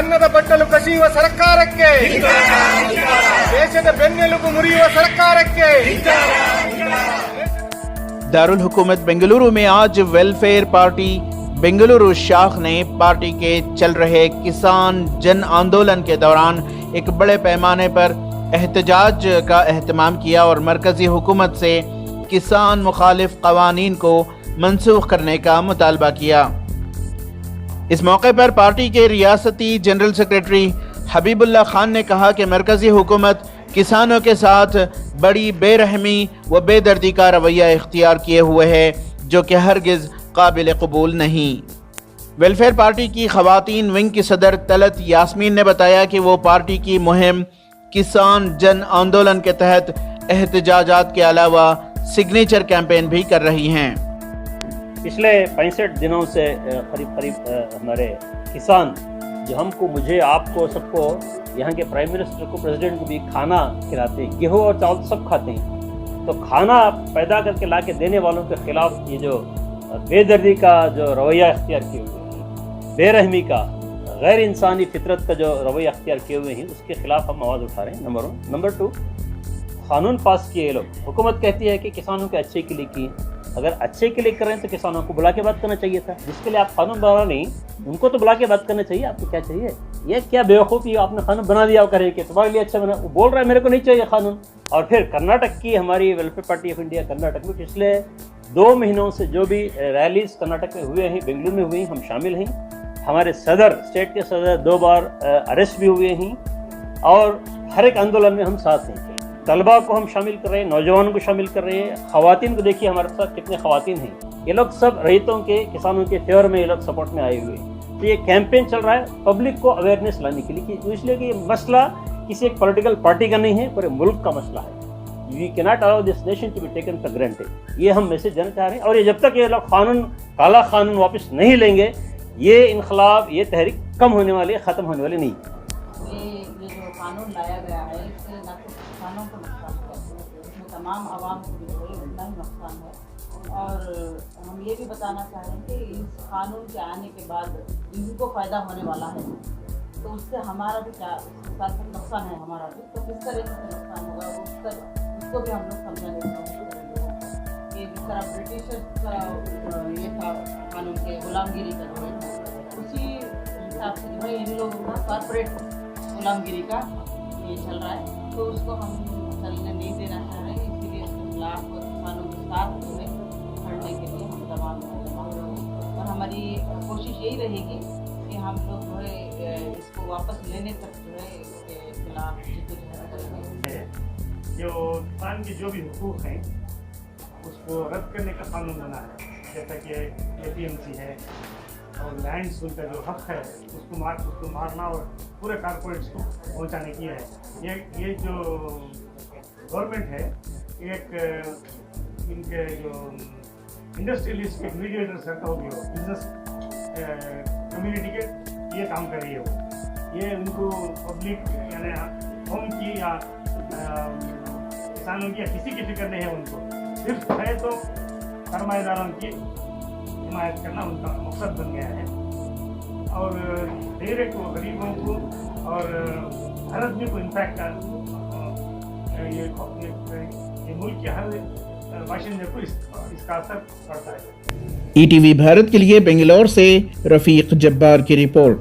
ಅನ್ನದ ಬಟ್ಟಲು ಕಸಿಯುವ ಸರ್ಕಾರಕ್ಕೆ, ದೇಶದ ಬೆನ್ನೆಲುಬು ಮುರಿಯುವ ಸರ್ಕಾರಕ್ಕೆ. दारुल हुकूमत बेंगलुरु में आज वेलफेयर पार्टी बेंगलुरु शाख ने पार्टी के चल रहे किसान जन आंदोलन के दौरान एक बड़े पैमाने पर एहतजाज का एहतमाम किया और मरकजी हुकूमत से किसान मुखालिफ कवानीन को मनसूख करने का मुतालबा किया। इस मौके पर पार्टी के रियासती जनरल सेक्रेटरी हबीबुल्लाह खान ने कहा कि मरकजी हुकूमत किसानों के साथ बड़ी बेरहमी व बेदर्दी का रवैया इख्तियार किए हुए है, जो कि हरगिज़ काबिल कबूल नहीं। वेलफेयर पार्टी की ख़वातीन विंग की सदर तलत यास्मीन ने बताया कि वो पार्टी की मुहिम किसान जन आंदोलन के तहत एहतजाजात के अलावा सिग्नेचर कैंपेन भी कर रही हैं। पिछले 65 दिनों से करीब हमारे किसान जो हमको, मुझे, आपको, सबको, यहाँ के प्राइम मिनिस्टर को, प्रेसिडेंट को भी खाना खिलाते हैं, गेहूँ और चावल सब खाते हैं। तो खाना पैदा करके ला के देने वालों के खिलाफ ये जो बेदर्दी का जो रवैया इख्तियार किए हुए हैं, बेरहमी का, गैर इंसानी फितरत का जो रवैया इख्तियार किए हुए हैं, उसके खिलाफ हम आवाज़ उठा रहे हैं। नंबर 1। नंबर 2, कानून पास किए लोग, हुकूमत कहती है कि किसानों के अच्छे के लिए किए, अगर अच्छे के लिए कर रहे हैं तो किसानों को बुला के बात करना चाहिए था। जिसके लिए आप कानून बना नहीं, उनको तो बुला के बात करना चाहिए। आपको क्या चाहिए? ये क्या बेवकूफ़ी, आपने कानून बना दिया करे कि तुम्हारे लिए अच्छा बना, वो बोल रहा है मेरे को नहीं चाहिए कानून। और फिर कर्नाटक की हमारी welfare party of India Karnataka में पिछले 2 महीनों से जो भी रैलीज कर्नाटक में हुए हैं, बेंगलुरु में हुए हैं, हम शामिल हैं। हमारे सदर, स्टेट के सदर 2 बार अरेस्ट भी हुए हैं और हर एक आंदोलन में हम साथ हैं। तलबा को हम शामिल कर रहे हैं, नौजवानों को शामिल कर रहे हैं, ख़वातीन को देखिए हमारे साथ कितने ख़वातीन हैं। ये लोग सब रईतों के, किसानों के फेवर में ये लोग सपोर्ट में आए हुए हैं। तो ये कैंपेन चल रहा है पब्लिक को अवेयरनेस लाने के लिए, कि इसलिए कि ये मसला किसी एक पॉलिटिकल पार्टी का नहीं है, पूरे मुल्क का मसला है। We cannot allow this nation to be taken for granted. ये हम मैसेज देना चाह रहे हैं। और ये जब तक ये लोग कानून, काला कानून वापस नहीं लेंगे, ये इनकलाब, ये तहरीक कम होने वाली है, ख़त्म होने वाली नहीं। ये जो कानून लाया गया है, इससे न तो किसानों को नुकसान है, इसमें तमाम आवाम को भी उतना ही नुकसान है। और हम ये भी बताना चाह रहे हैं कि इस कानून के आने के बाद इनको फ़ायदा होने वाला है, तो उससे हमारा भी क्या साथ नुकसान है हमारा भी। तो किस तरह से नुकसान होगा उसको भी हम लोग समझाने की कोशिश करेंगे कि जिस तरह ब्रिटिशर्स का ये था कानून के गुलामगिरी का जो है, उसी हिसाब से जो है इन लोगों का कॉर्पोरेट गुलामगिरी का ये चल रहा है, तो उसको हम चलने नहीं देना चाह रहे हैं। इसीलिए इसके खिलाफ किसानों के साथ जो है लड़ने के लिए हम जमा होंगे। और हमारी कोशिश यही रहेगी कि हम लोग जो है इसको वापस लेने तक जो है इसके खिलाफ जिद्दोजहद करेंगे। जो किसान के जो भी हुकूक हैं उसको रद्द करने का कानून बना है, जैसा कि APMC है और लैंड सूल का जो हक है उसको मारना और पूरे कारपोरेट्स को पहुंचाने की है। ये जो गवर्नमेंट है, एक इनके जो इंडस्ट्रियलिस्ट के मीडिएटर सरकार होगी, वो बिजनेस कम्युनिटी के ये काम कर रही है। वो ये उनको पब्लिक यानी होम की या किसानों की या किसी की फिक्र नहीं है। उनको सिर्फ है तो सरमाएदारों की हिमायत करना उनका मकसद बन गया है। और डायरेक्ट को गरीबों को और हर आदमी को इम्पैक्ट ये मुल्क के हर बाशिंदे को इसका असर पड़ता है। ETV भारत के लिए बेंगलुरु से रफीक जब्बार की रिपोर्ट।